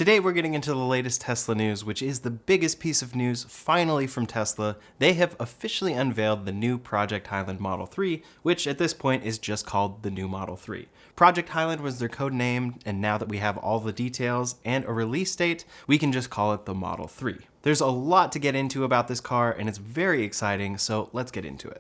Today we're getting into the latest Tesla news, which is the biggest piece of news finally from Tesla. They have officially unveiled the new Project Highland Model 3, which at this point is just called the new Model 3. Project Highland was their code name, and now that we have all the details and a release date, we can just call it the Model 3. There's a lot to get into about this car, and it's very exciting, so let's get into it.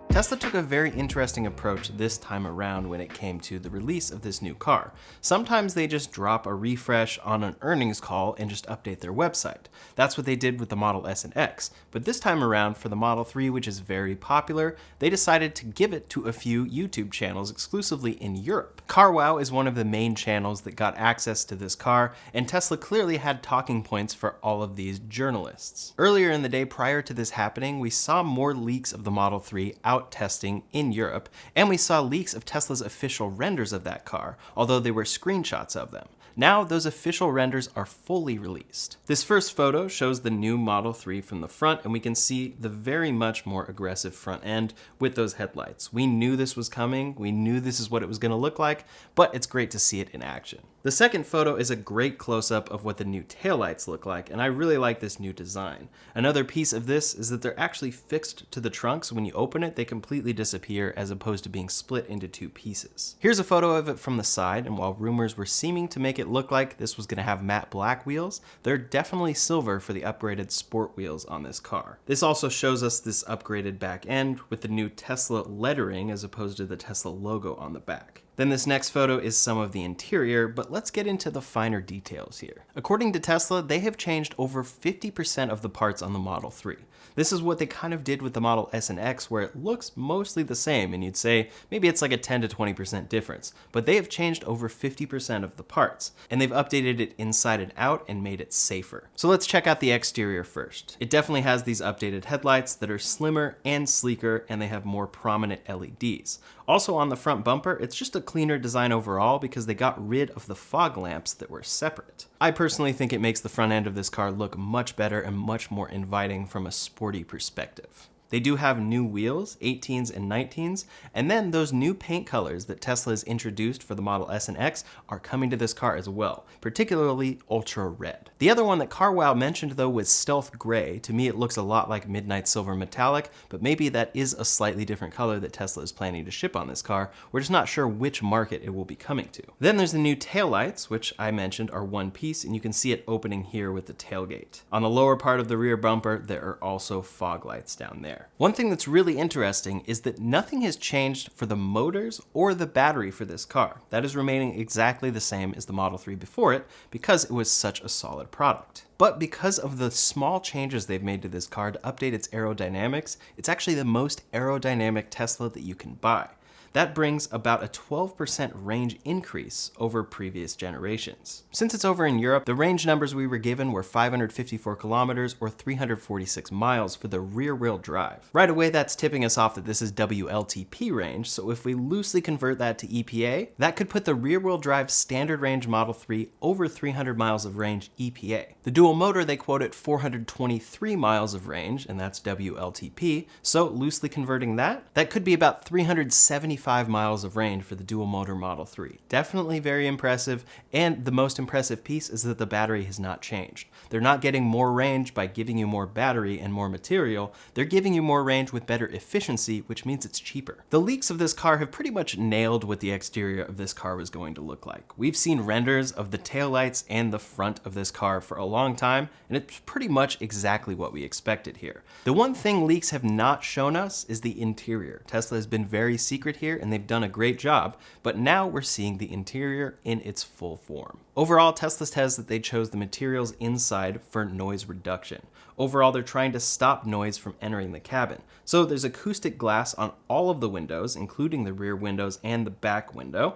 Tesla took a very interesting approach this time around when it came to the release of this new car. Sometimes they just drop a refresh on an earnings call and just update their website. That's what they did with the Model S and X. But this time around, for the Model 3, which is very popular, they decided to give it to a few YouTube channels exclusively in Europe. CarWow is one of the main channels that got access to this car, and Tesla clearly had talking points for all of these journalists. Earlier in the day prior to this happening, we saw more leaks of the Model 3 out testing in Europe, and we saw leaks of Tesla's official renders of that car, although they were screenshots of them. Now those official renders are fully released. This first photo shows the new Model 3 from the front, and we can see the very much more aggressive front end with those headlights. We knew this was coming, we knew this is what it was going to look like, but it's great to see it in action. The second photo is a great close-up of what the new taillights look like, and I really like this new design. Another piece of this is that they're actually fixed to the trunk, so when you open it, they completely disappear as opposed to being split into two pieces. Here's a photo of it from the side, and while rumors were seeming to make it look like this was going to have matte black wheels, they're definitely silver for the upgraded sport wheels on this car. This also shows us this upgraded back end with the new Tesla lettering as opposed to the Tesla logo on the back. Then this next photo is some of the interior, but let's get into the finer details here. According to Tesla, they have changed over 50% of the parts on the Model 3. This is what they kind of did with the Model S and X, where it looks mostly the same, and you'd say maybe it's like a 10 to 20% difference, but they have changed over 50% of the parts, and they've updated it inside and out and made it safer. So let's check out the exterior first. It definitely has these updated headlights that are slimmer and sleeker, and they have more prominent LEDs. Also on the front bumper, it's just a cleaner design overall because they got rid of the fog lamps that were separate. I personally think it makes the front end of this car look much better and much more inviting from a sporty perspective. They do have new wheels, 18s and 19s, and then those new paint colors that Tesla has introduced for the Model S and X are coming to this car as well, particularly Ultra Red. The other one that CarWow mentioned though was Stealth Gray. To me it looks a lot like Midnight Silver Metallic, but maybe that is a slightly different color that Tesla is planning to ship on this car. We're just not sure which market it will be coming to. Then there's the new taillights, which I mentioned are one piece, and you can see it opening here with the tailgate. On the lower part of the rear bumper, there are also fog lights down there. One thing that's really interesting is that nothing has changed for the motors or the battery for this car. That is remaining exactly the same as the Model 3 before it because it was such a solid product. But because of the small changes they've made to this car to update its aerodynamics, it's actually the most aerodynamic Tesla that you can buy. That brings about a 12% range increase over previous generations. Since it's over in Europe, the range numbers we were given were 554 kilometers or 346 miles for the rear-wheel drive. Right away, that's tipping us off that this is WLTP range, so if we loosely convert that to EPA, that could put the rear-wheel drive standard range Model 3 over 300 miles of range EPA. The dual motor, they quote at 423 miles of range, and that's WLTP, so loosely converting that could be about 375 miles of range for the dual motor Model 3. Definitely very impressive, and the most impressive piece is that the battery has not changed. They're not getting more range by giving you more battery and more material, they're giving you more range with better efficiency, which means it's cheaper. The leaks of this car have pretty much nailed what the exterior of this car was going to look like. We've seen renders of the taillights and the front of this car for a long time, and it's pretty much exactly what we expected here. The one thing leaks have not shown us is the interior. Tesla has been very secret here, and they've done a great job, but now we're seeing the interior in its full form. Overall, Tesla says that they chose the materials inside for noise reduction. Overall, they're trying to stop noise from entering the cabin. So there's acoustic glass on all of the windows, including the rear windows and the back window.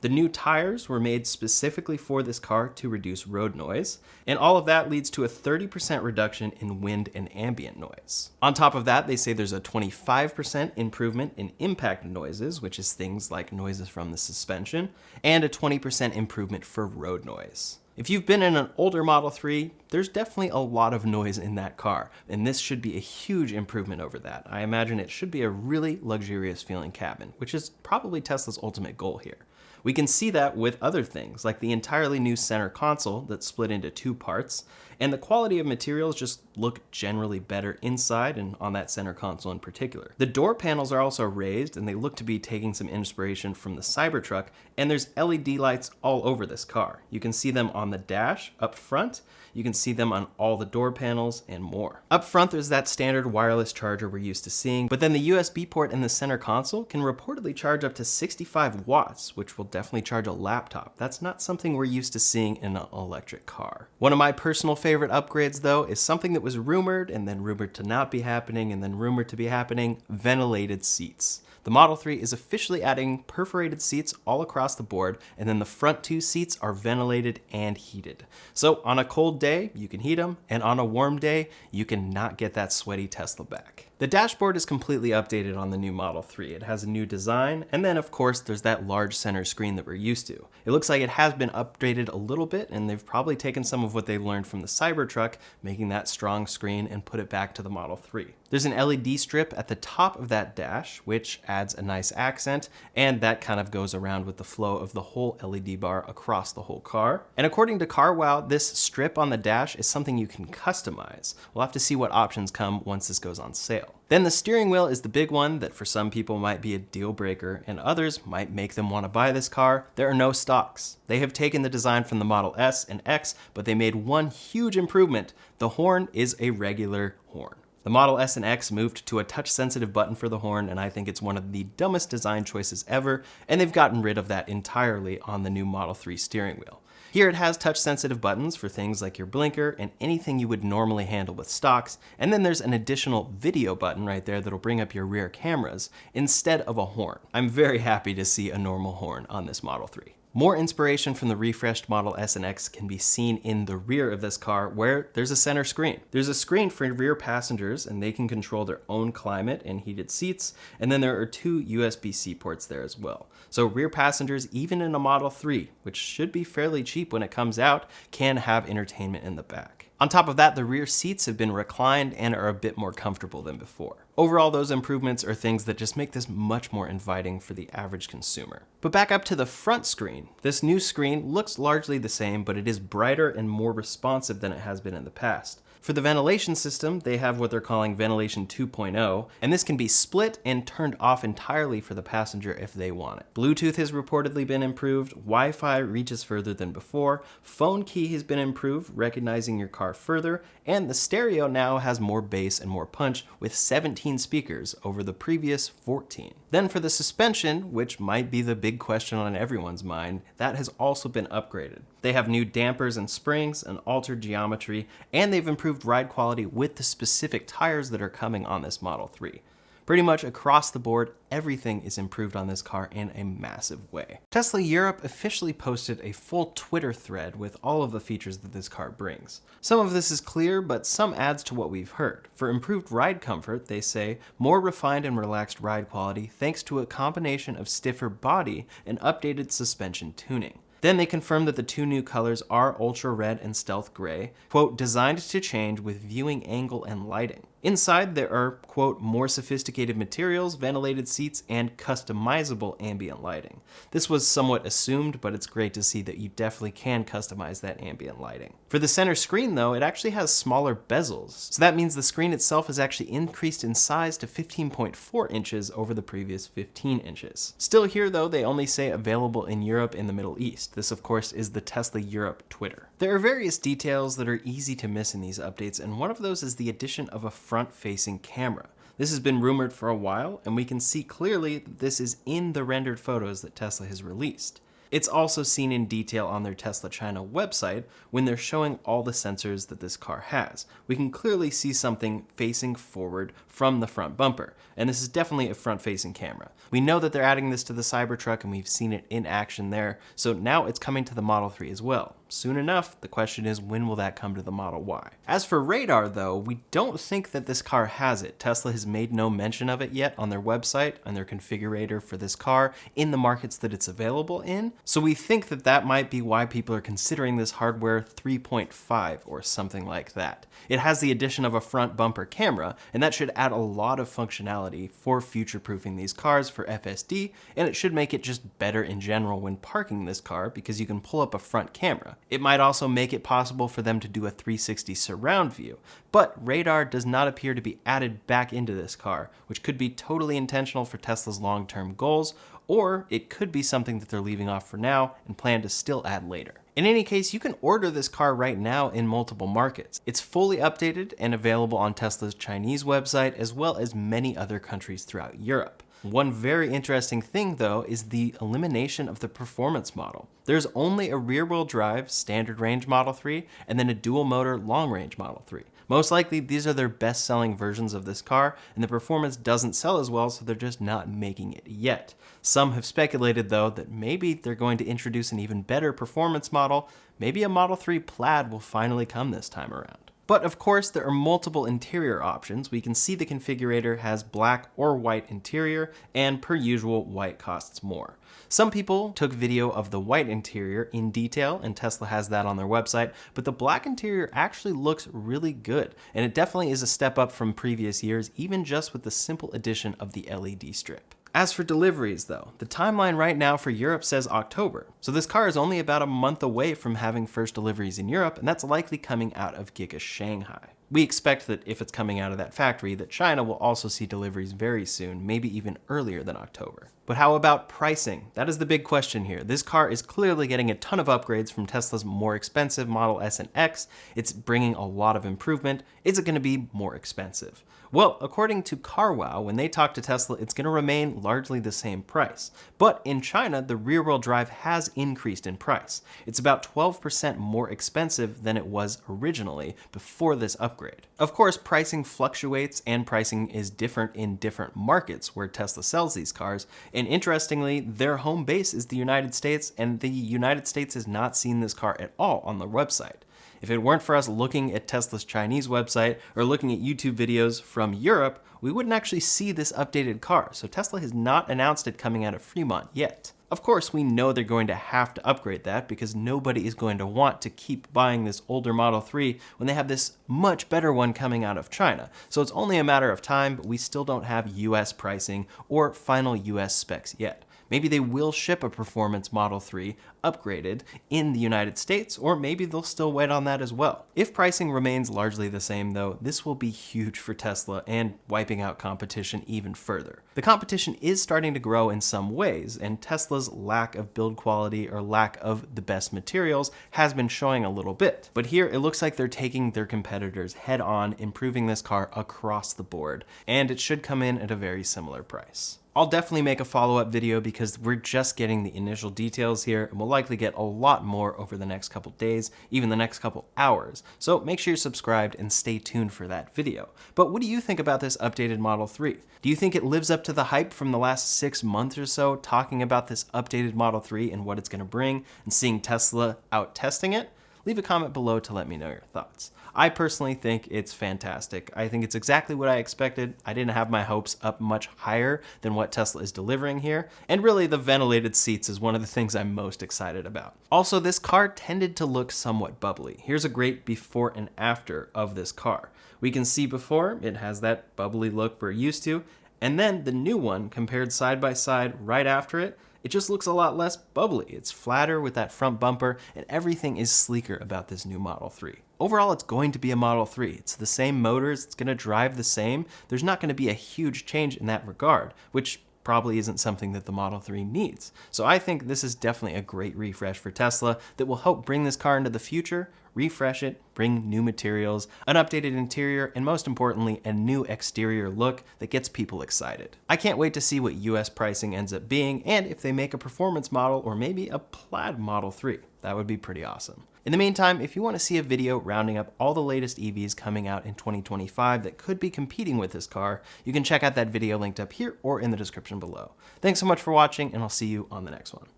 The new tires were made specifically for this car to reduce road noise, and all of that leads to a 30% reduction in wind and ambient noise. On top of that, they say there's a 25% improvement in impact noises, which is things like noises from the suspension, and a 20% improvement for road noise. If you've been in an older Model 3, there's definitely a lot of noise in that car, and this should be a huge improvement over that. I imagine it should be a really luxurious feeling cabin, which is probably Tesla's ultimate goal here. We can see that with other things, like the entirely new center console that's split into two parts, and the quality of materials just look generally better inside and on that center console in particular. The door panels are also raised, and they look to be taking some inspiration from the Cybertruck, and there's LED lights all over this car. You can see them on the dash, up front, you can see them on all the door panels, and more. Up front, there's that standard wireless charger we're used to seeing, but then the USB port in the center console can reportedly charge up to 65 watts, which will definitely charge a laptop. That's not something we're used to seeing in an electric car. One of my personal favorite upgrades, though, is something that was rumored, and then rumored to not be happening, and then rumored to be happening: ventilated seats. The Model 3 is officially adding perforated seats all across the board, and then the front two seats are ventilated and heated. So on a cold day, you can heat them, and on a warm day, you can not get that sweaty Tesla back. The dashboard is completely updated on the new Model 3. It has a new design, and then of course there's that large center screen that we're used to. It looks like it has been updated a little bit, and they've probably taken some of what they learned from the Cybertruck, making that strong screen, and put it back to the Model 3. There's an LED strip at the top of that dash, which adds a nice accent, and that kind of goes around with the flow of the whole LED bar across the whole car. And according to CarWow, this strip on the dash is something you can customize. We'll have to see what options come once this goes on sale. Then the steering wheel is the big one that for some people might be a deal breaker, and others might make them want to buy this car. There are no stocks. They have taken the design from the Model S and X, but they made one huge improvement. The horn is a regular horn. The Model S and X moved to a touch-sensitive button for the horn, and I think it's one of the dumbest design choices ever, and they've gotten rid of that entirely on the new Model 3 steering wheel. Here it has touch-sensitive buttons for things like your blinker and anything you would normally handle with stocks, and then there's an additional video button right there that'll bring up your rear cameras instead of a horn. I'm very happy to see a normal horn on this Model 3. More inspiration from the refreshed Model S and X can be seen in the rear of this car, where there's a center screen. There's a screen for rear passengers, and they can control their own climate and heated seats, and then there are two USB-C ports there as well. So rear passengers, even in a Model 3, which should be fairly cheap when it comes out, can have entertainment in the back. On top of that, the rear seats have been reclined and are a bit more comfortable than before. Overall, those improvements are things that just make this much more inviting for the average consumer. But back up to the front screen. This new screen looks largely the same, but it is brighter and more responsive than it has been in the past. For the ventilation system, they have what they're calling Ventilation 2.0, and this can be split and turned off entirely for the passenger if they want it. Bluetooth has reportedly been improved, Wi-Fi reaches further than before, phone key has been improved, recognizing your car further, and the stereo now has more bass and more punch with 17 speakers over the previous 14. Then for the suspension, which might be the big question on everyone's mind, that has also been upgraded. They have new dampers and springs, an altered geometry, and they've improved ride quality with the specific tires that are coming on this Model 3. Pretty much across the board, everything is improved on this car in a massive way. Tesla Europe officially posted a full Twitter thread with all of the features that this car brings. Some of this is clear, but some adds to what we've heard. For improved ride comfort, they say, more refined and relaxed ride quality thanks to a combination of stiffer body and updated suspension tuning. Then they confirmed that the two new colors are Ultra Red and Stealth Gray, quote, designed to change with viewing angle and lighting. Inside, there are, quote, more sophisticated materials, ventilated seats, and customizable ambient lighting. This was somewhat assumed, but it's great to see that you definitely can customize that ambient lighting. For the center screen, though, it actually has smaller bezels. So that means the screen itself is actually increased in size to 15.4 inches over the previous 15 inches. Still here, though, they only say available in Europe and the Middle East. This, of course, is the Tesla Europe Twitter. There are various details that are easy to miss in these updates, and one of those is the addition of a front-facing camera. This has been rumored for a while, and we can see clearly that this is in the rendered photos that Tesla has released. It's also seen in detail on their Tesla China website when they're showing all the sensors that this car has. We can clearly see something facing forward from the front bumper, and this is definitely a front-facing camera. We know that they're adding this to the Cybertruck, and we've seen it in action there, so now it's coming to the Model 3 as well. soon enough. The question is, when will that come to the Model Y? As for radar though, we don't think that this car has it. Tesla has made no mention of it yet on their website and their configurator for this car in the markets that it's available in. So we think that that might be why people are considering this hardware 3.5 or something like that. It has the addition of a front bumper camera, and that should add a lot of functionality for future-proofing these cars for FSD, and it should make it just better in general when parking this car because you can pull up a front camera. It might also make it possible for them to do a 360 surround view, but radar does not appear to be added back into this car, which could be totally intentional for Tesla's long-term goals, or it could be something that they're leaving off for now and plan to still add later. In any case, you can order this car right now in multiple markets. It's fully updated and available on Tesla's Chinese website as well as many other countries throughout Europe. One very interesting thing though is the elimination of the performance model. There's only a rear-wheel drive standard range Model 3 and then a dual motor long range Model 3. Most likely these are their best selling versions of this car, and the performance doesn't sell as well, so they're just not making it yet. Some have speculated though that maybe they're going to introduce an even better performance model. Maybe a Model 3 Plaid will finally come this time around. But of course, there are multiple interior options. We can see the configurator has black or white interior, and per usual, white costs more. Some people took video of the white interior in detail, and Tesla has that on their website, but the black interior actually looks really good, and it definitely is a step up from previous years, even just with the simple addition of the LED strip. As for deliveries though, the timeline right now for Europe says October, so this car is only about a month away from having first deliveries in Europe, and that's likely coming out of Giga Shanghai. We expect that if it's coming out of that factory, that China will also see deliveries very soon, maybe even earlier than October. But how about pricing? That is the big question here. This car is clearly getting a ton of upgrades from Tesla's more expensive Model S and X. It's bringing a lot of improvement. Is it going to be more expensive? Well, according to CarWow, when they talk to Tesla, it's going to remain largely the same price. But in China, the rear-wheel drive has increased in price. It's about 12% more expensive than it was originally before this upgrade. Of course, pricing fluctuates and pricing is different in different markets where Tesla sells these cars. And interestingly, their home base is the United States, and the United States has not seen this car at all on their website. If it weren't for us looking at Tesla's Chinese website or looking at YouTube videos from Europe, we wouldn't actually see this updated car, so Tesla has not announced it coming out of Fremont yet. Of course, we know they're going to have to upgrade that because nobody is going to want to keep buying this older Model 3 when they have this much better one coming out of China. So it's only a matter of time, but we still don't have US pricing or final US specs yet. Maybe they will ship a performance Model 3 upgraded in the United States, or maybe they'll still wait on that as well. If pricing remains largely the same though, this will be huge for Tesla and wiping out competition even further. The competition is starting to grow in some ways, and Tesla's lack of build quality or lack of the best materials has been showing a little bit. But here it looks like they're taking their competitors head on, improving this car across the board, and it should come in at a very similar price. I'll definitely make a follow-up video because we're just getting the initial details here, and we'll likely get a lot more over the next couple days, even the next couple hours. So make sure you're subscribed and stay tuned for that video. But what do you think about this updated Model 3? Do you think it lives up to the hype from the last 6 months or so, talking about this updated Model 3 and what it's gonna bring, and seeing Tesla out testing it? Leave a comment below to let me know your thoughts. I personally think it's fantastic. I think it's exactly what I expected. I didn't have my hopes up much higher than what Tesla is delivering here. And really, the ventilated seats is one of the things I'm most excited about. Also, this car tended to look somewhat bubbly. Here's a great before and after of this car. We can see before, it has that bubbly look we're used to, and then the new one compared side by side right after it, it just looks a lot less bubbly. It's flatter with that front bumper, and everything is sleeker about this new Model 3. Overall, it's going to be a Model 3. It's the same motors, it's gonna drive the same. There's not gonna be a huge change in that regard, which probably isn't something that the Model 3 needs. So I think this is definitely a great refresh for Tesla that will help bring this car into the future, refresh it, bring new materials, an updated interior, and most importantly, a new exterior look that gets people excited. I can't wait to see what US pricing ends up being, and if they make a performance model or maybe a Plaid Model 3. That would be pretty awesome. In the meantime, if you want to see a video rounding up all the latest EVs coming out in 2025 that could be competing with this car, you can check out that video linked up here or in the description below. Thanks so much for watching, and I'll see you on the next one.